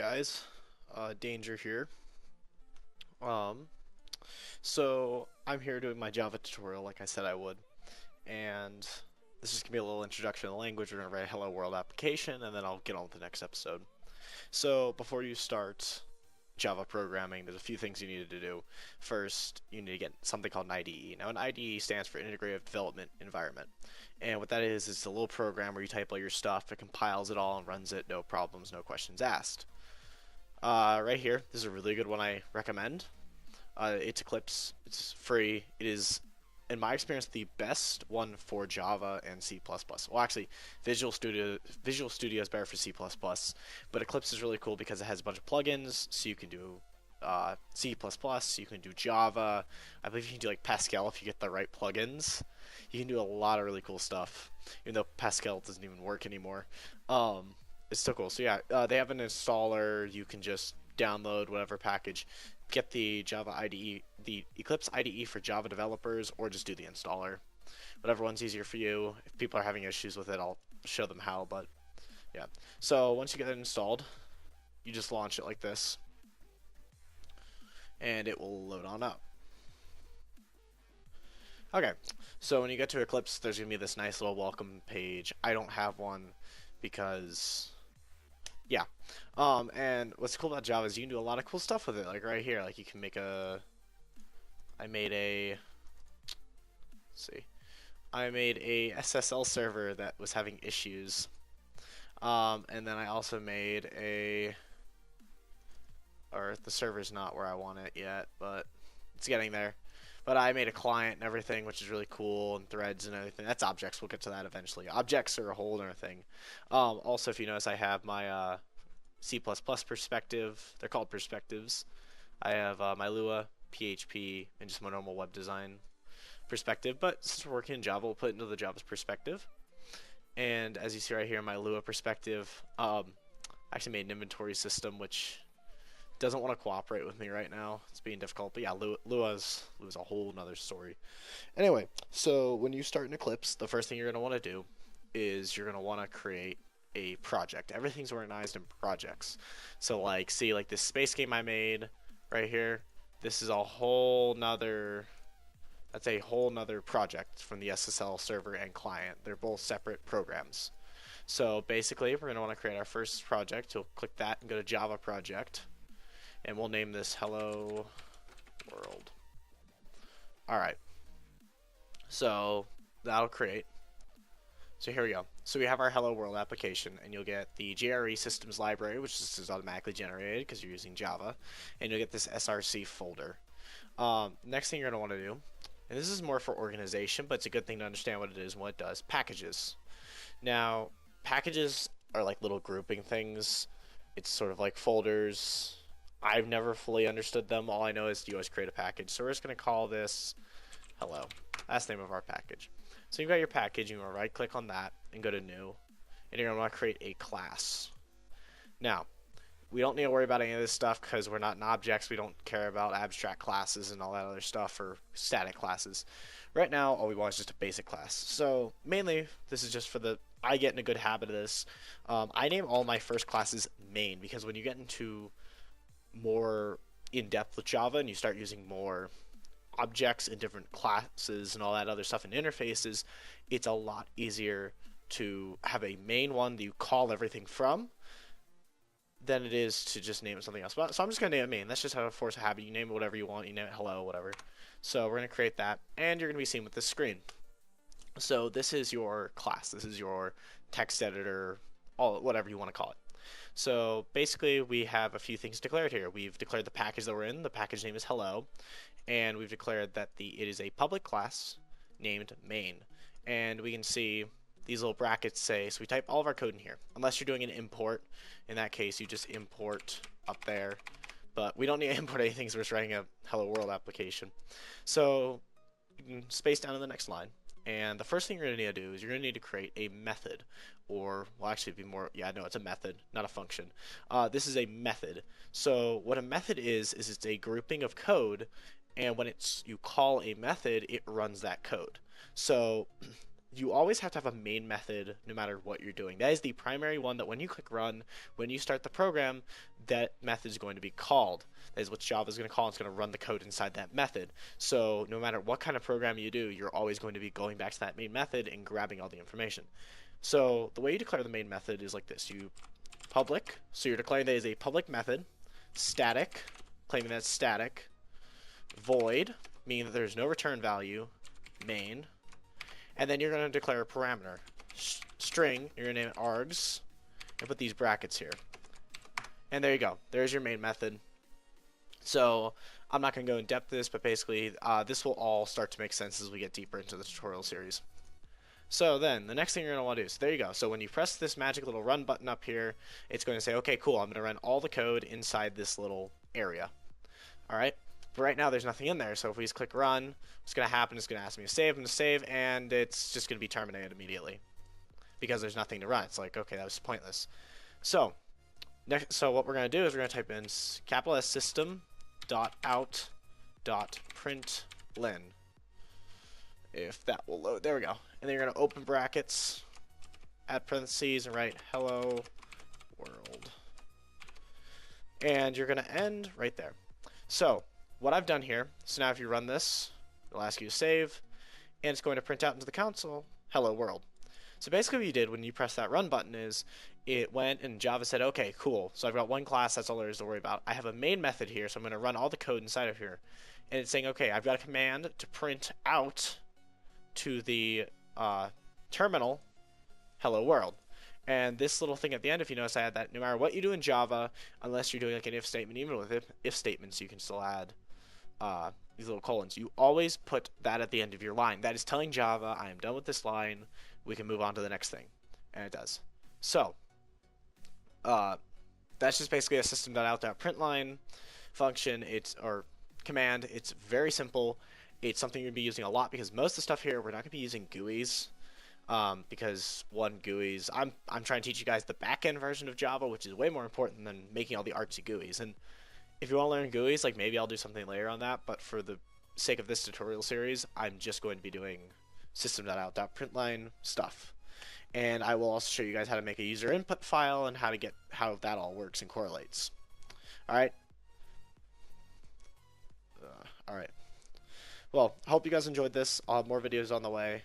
guys? Danger here. Um, so I'm here doing my Java tutorial like I said I would, and this is gonna be a little introduction to the language. We're gonna write a Hello World application, and then I'll get on with the next episode. So before you start Java programming, there's a few things you need to do. First, you need to get something called an IDE. Now, an IDE stands for Integrated Development Environment, and what that is, it's a little program where you type all your stuff, it compiles it all, and runs it, no problems, no questions asked. Right here, this is a really good one I recommend. It's Eclipse. It's free. It is, in my experience, the best one for Java and C++. Well, actually, Visual Studio is better for C++, but Eclipse is really cool because it has a bunch of plugins, so you can do C++, you can do Java. I believe you can do like Pascal if you get the right plugins. You can do a lot of really cool stuff, even though Pascal doesn't even work anymore. It's still cool. So yeah, they have an installer. You can just download whatever package, get the Java IDE, the Eclipse IDE for Java developers, or just do the installer. Whatever one's easier for you. If people are having issues with it, I'll show them how. But yeah. So once you get it installed, you just launch it like this, and it will load on up. Okay, so when you get to Eclipse, there's gonna be this nice little welcome page. I don't have one because yeah. And what's cool about Java is you can do a lot of cool stuff with it. Like right here, like you can make a. I made a. Let's see. I made a SSL server that was having issues. And then I also made a. Or the server's not where I want it yet, but it's getting there. But I made a client and everything, which is really cool, and threads and everything. That's objects. We'll get to that eventually. Objects are a whole other thing. Also, if you notice, I have my C++ perspective. They're called perspectives. I have my Lua, PHP, and just my normal web design perspective. But since we're working in Java, we'll put it into the Java's perspective. And as you see right here, my Lua perspective, I actually made an inventory system, which doesn't want to cooperate with me right now. It's being difficult, but yeah, Lua's a whole nother story. Anyway, so when you start in Eclipse, the first thing you're going to want to do is you're going to want to create a project. Everything's organized in projects. So like, see, like this space game I made right here, this is a whole nother, that's a whole nother project from the SSL server and client. They're both separate programs. So basically, we're going to want to create our first project. So click that and go to Java project. And we'll name this Hello World. Alright. So that'll create. So here we go. So we have our Hello World application, and you'll get the JRE systems library, which is automatically generated because you're using Java, and you'll get this SRC folder. Next thing you're going to want to do, and this is more for organization, but it's a good thing to understand what it is and what it does, packages. Now, packages are like little grouping things. It's sort of like folders. I've never fully understood them. All I know is you always create a package. So we're just going to call this Hello. That's the name of our package. So you've got your package. You're going to right click on that and go to New. And you're going to want to create a class. Now, we don't need to worry about any of this stuff because we're not in objects. We don't care about abstract classes and all that other stuff or static classes. Right now, all we want is just a basic class. So mainly, this is just for the... I get in a good habit of this. I name all my first classes main because when you get into more in depth with Java and you start using more objects and different classes and all that other stuff and interfaces, it's a lot easier to have a main one that you call everything from than it is to just name it something else. So I'm just going to name it main. That's just how to force a habit. You name it whatever you want. You name it hello, whatever. So we're going to create that, and you're going to be seen with this screen. So this is your class. This is your text editor, all whatever you want to call it. So basically, we have a few things declared here. We've declared the package that we're in. The package name is hello, and we've declared that it is a public class named main. And we can see these little brackets say, so we type all of our code in here. Unless you're doing an import, in that case, you just import up there. But we don't need to import anything, so we're just writing a Hello World application. So you can space down to the next line. And the first thing you're going to need to do is you're going to need to create a method, or, well, actually, it'd be more, yeah, no, it's a method, not a function. This is a method. So what a method is it's a grouping of code, and when you call a method, it runs that code. So you always have to have a main method no matter what you're doing. That is the primary one that when you click run, when you start the program, that method is going to be called. That is what Java is going to call. It's going to run the code inside that method. So no matter what kind of program you do, you're always going to be going back to that main method and grabbing all the information. So the way you declare the main method is like this. You public, so you're declaring that is a public method, static, claiming that it's static, void, meaning that there's no return value, main, and then you're going to declare a parameter. String, you're going to name it args, and put these brackets here. And there you go. There's your main method. So I'm not going to go in depth to this, but basically this will all start to make sense as we get deeper into the tutorial series. So then, the next thing you're going to want to do, so there you go. So when you press this magic little run button up here, it's going to say, okay, cool, I'm going to run all the code inside this little area. Alright? But right now there's nothing in there, so if we just click run, what's going to happen is it's going to ask me to save, I'm going to save, and it's just going to be terminated immediately. Because there's nothing to run. It's like, okay, that was pointless. So, so what we're going to do is we're going to type in capital S system.out.println. If that will load. There we go. And then you're going to open brackets, add parentheses, and write hello world. And you're going to end right there. So, what I've done here, so now if you run this, it'll ask you to save, and it's going to print out into the console, hello world. So basically what you did when you press that run button is, it went and Java said, okay, cool, so I've got one class, that's all there is to worry about. I have a main method here, so I'm going to run all the code inside of here. And it's saying, okay, I've got a command to print out to the terminal, hello world. And this little thing at the end, if you notice, I had that no matter what you do in Java, unless you're doing like an if statement, even with if statements, you can still add these little colons. You always put that at the end of your line. That is telling Java, I am done with this line, we can move on to the next thing. And it does. So, that's just basically a system.out.println function, or command. It's very simple. It's something you're going to be using a lot because most of the stuff here, we're not going to be using GUIs. Because GUIs, I'm trying to teach you guys the back-end version of Java, which is way more important than making all the artsy GUIs. And if you want to learn GUIs, like maybe I'll do something later on that, but for the sake of this tutorial series, I'm just going to be doing system.out.println stuff. And I will also show you guys how to make a user input file and how that all works and correlates. Alright? Alright. Well, I hope you guys enjoyed this. I'll have more videos on the way.